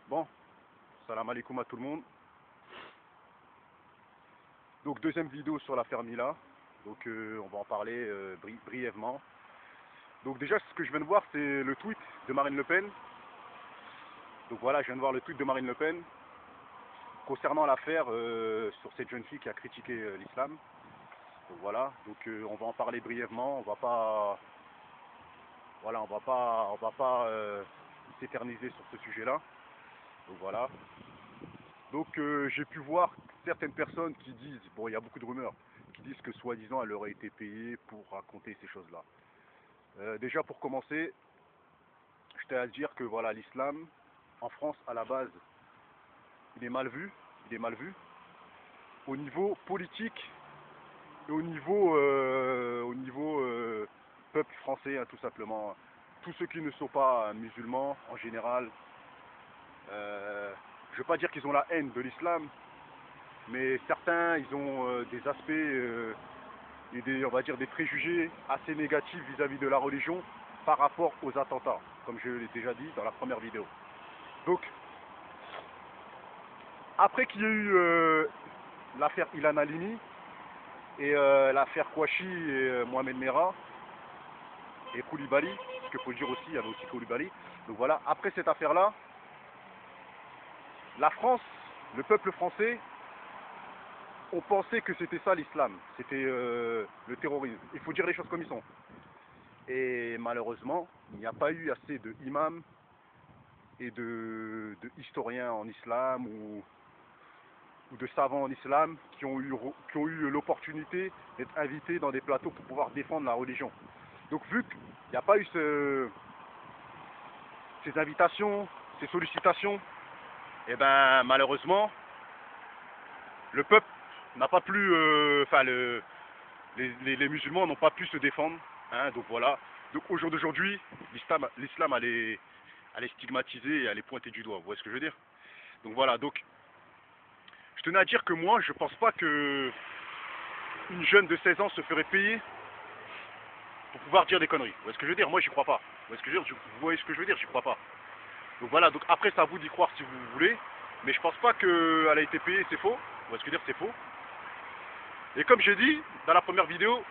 Bon, salam alaikum à tout le monde. Donc deuxième vidéo sur l'affaire Mila. Donc on va en parler brièvement. Donc déjà ce que je viens de voir c'est le tweet de Marine Le Pen. Donc voilà, je viens de voir le tweet de Marine Le Pen concernant l'affaire sur cette jeune fille qui a critiqué l'islam. Donc voilà, donc on va en parler brièvement. On va pas s'éterniser sur ce sujet-là. Donc voilà. Donc j'ai pu voir certaines personnes qui disent, bon il y a beaucoup de rumeurs, qui disent que soi-disant elle aurait été payée pour raconter ces choses-là. Déjà pour commencer, je tiens à dire que voilà, l'islam, en France à la base, il est mal vu, au niveau politique et au niveau peuple français, hein, tout simplement. Tous ceux qui ne sont pas musulmans, en général, je ne veux pas dire qu'ils ont la haine de l'islam, mais certains, ils ont des aspects et on va dire des préjugés assez négatifs vis-à-vis de la religion par rapport aux attentats, comme je l'ai déjà dit dans la première vidéo. Donc, après qu'il y ait eu l'affaire Ilan Halimi et l'affaire Kouachi et Mohamed Merah et Koulibaly, parce qu'il faut le dire aussi, il y avait aussi Koulibaly. Donc voilà, après cette affaire-là, la France, le peuple français, on pensait que c'était ça l'islam, c'était le terrorisme. Il faut dire les choses comme ils sont. Et malheureusement, il n'y a pas eu assez de imams et de historiens en islam ou de savants en islam qui ont eu l'opportunité d'être invités dans des plateaux pour pouvoir défendre la religion. Donc vu qu'il n'y a pas eu ces invitations, ces sollicitations, et ben malheureusement, le peuple n'a pas pu, les musulmans n'ont pas pu se défendre. Hein, donc voilà. Donc au jour d'aujourd'hui, l'islam elle est stigmatisée et elle est pointée du doigt. Vous voyez ce que je veux dire? Donc voilà. Donc je tenais à dire que moi, je pense pas que une jeune de 16 ans se ferait payer pour pouvoir dire des conneries. Vous voyez ce que je veux dire? Moi, j'y crois pas. Vous voyez ce que je veux dire? Vous voyez ce que je veux dire? J'y crois pas. Donc voilà. Donc après, c'est à vous d'y croire si vous voulez. Mais je pense pas qu'elle a été payée. C'est faux. Vous voyez ce que je veux dire? C'est faux. Et comme j'ai dit dans la première vidéo,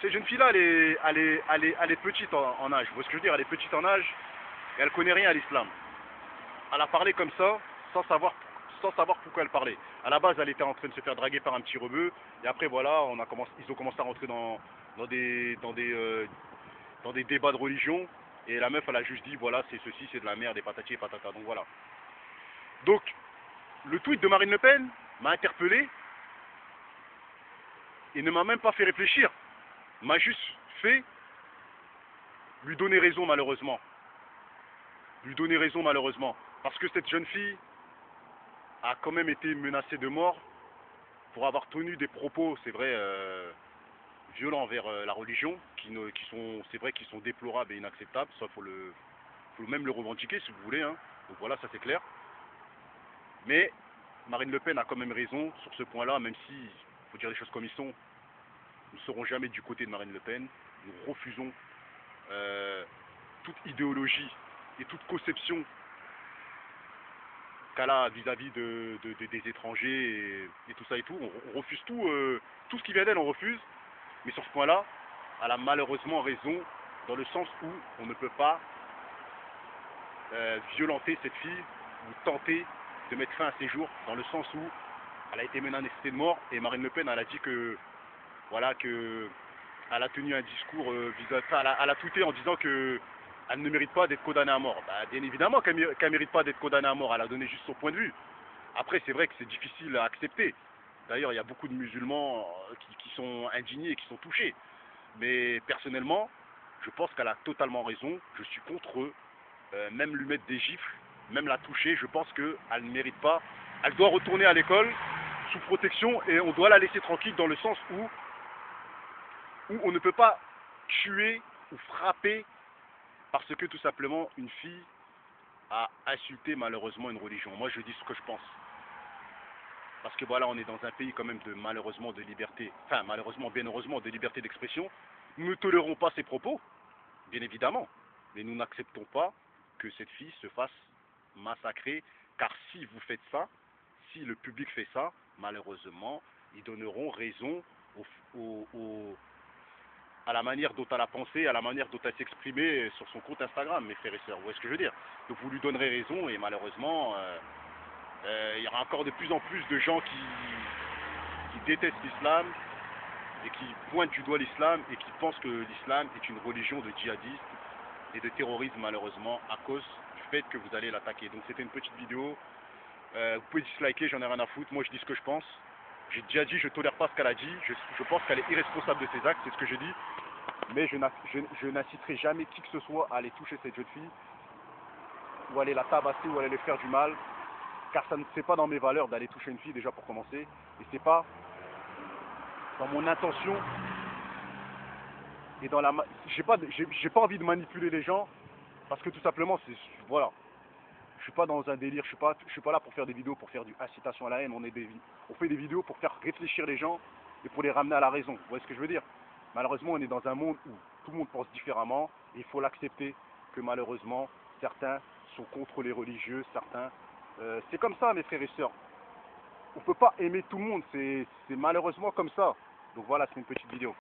cette jeune fille-là, elle est petite en âge. Vous voyez ce que je veux dire? Elle est petite en âge et elle connaît rien à l'islam. Elle a parlé comme ça, sans savoir pourquoi elle parlait. À la base, elle était en train de se faire draguer par un petit rebeu, et après, voilà, ils ont commencé à rentrer dans des débats de religion, et la meuf, elle a juste dit, voilà, c'est ceci, c'est de la merde, et patati et patata. Donc voilà. Donc, le tweet de Marine Le Pen m'a interpellé, et ne m'a même pas fait réfléchir. M'a juste fait lui donner raison, malheureusement. Lui donner raison, malheureusement. Parce que cette jeune fille a quand même été menacée de mort pour avoir tenu des propos, c'est vrai, violents envers la religion, qui sont, c'est vrai, qui sont déplorables et inacceptables. Ça, faut même le revendiquer si vous voulez. Hein. Donc voilà, ça c'est clair. Mais Marine Le Pen a quand même raison sur ce point-là, même si, il faut dire les choses comme ils sont, nous ne serons jamais du côté de Marine Le Pen. Nous refusons toute idéologie et toute conception qu'elle a vis-à-vis des étrangers et tout ça et tout. On refuse tout ce qui vient d'elle, on refuse. Mais sur ce point-là, elle a malheureusement raison dans le sens où on ne peut pas violenter cette fille ou tenter de mettre fin à ses jours, dans le sens où elle a été menacée de mort et Marine Le Pen elle a dit que voilà que elle a tenu un discours elle a tweeté en disant que elle ne mérite pas d'être condamnée à mort. Bah, bien évidemment qu'elle ne mérite pas d'être condamnée à mort, elle a donné juste son point de vue. Après c'est vrai que c'est difficile à accepter. D'ailleurs il y a beaucoup de musulmans qui sont indignés et qui sont touchés. Mais personnellement, je pense qu'elle a totalement raison. Je suis contre eux. Même lui mettre des gifles, même la toucher, je pense qu'elle ne mérite pas. Elle doit retourner à l'école sous protection et on doit la laisser tranquille dans le sens où on ne peut pas tuer ou frapper parce que tout simplement une fille a insulté malheureusement une religion. Moi je dis ce que je pense. Parce que voilà, on est dans un pays quand même de malheureusement de liberté, enfin malheureusement, bien heureusement, de liberté d'expression. Nous ne tolérons pas ces propos, bien évidemment, mais nous n'acceptons pas que cette fille se fasse massacrer, car si vous faites ça, si le public fait ça, malheureusement, ils donneront raison à la manière dont elle a pensé, à la manière dont elle s'exprimait sur son compte Instagram, mes frères et sœurs. Vous voyez ce que je veux dire? Donc vous lui donnerez raison et malheureusement, il y aura encore de plus en plus de gens qui détestent l'islam et qui pointent du doigt l'islam et qui pensent que l'islam est une religion de djihadistes et de terrorisme malheureusement à cause du fait que vous allez l'attaquer. Donc c'était une petite vidéo. Vous pouvez disliker, j'en ai rien à foutre. Moi je dis ce que je pense. J'ai déjà dit, je ne tolère pas ce qu'elle a dit. Je pense qu'elle est irresponsable de ses actes, c'est ce que je dis. Mais je n'inciterai jamais qui que ce soit à aller toucher cette jeune fille, ou aller la tabasser, ou aller lui faire du mal. Car ça ne c'est pas dans mes valeurs d'aller toucher une fille déjà pour commencer. Et c'est pas dans mon intention. Et dans la j'ai pas envie de manipuler les gens. Parce que tout simplement, voilà. Je suis pas dans un délire, je suis pas là pour faire des vidéos, pour faire du incitation à la haine. On fait des vidéos pour faire réfléchir les gens et pour les ramener à la raison. Vous voyez ce que je veux dire? Malheureusement, on est dans un monde où tout le monde pense différemment et il faut l'accepter que malheureusement, certains sont contre les religieux, certains... c'est comme ça, mes frères et sœurs. On peut pas aimer tout le monde, c'est malheureusement comme ça. Donc voilà, c'est une petite vidéo.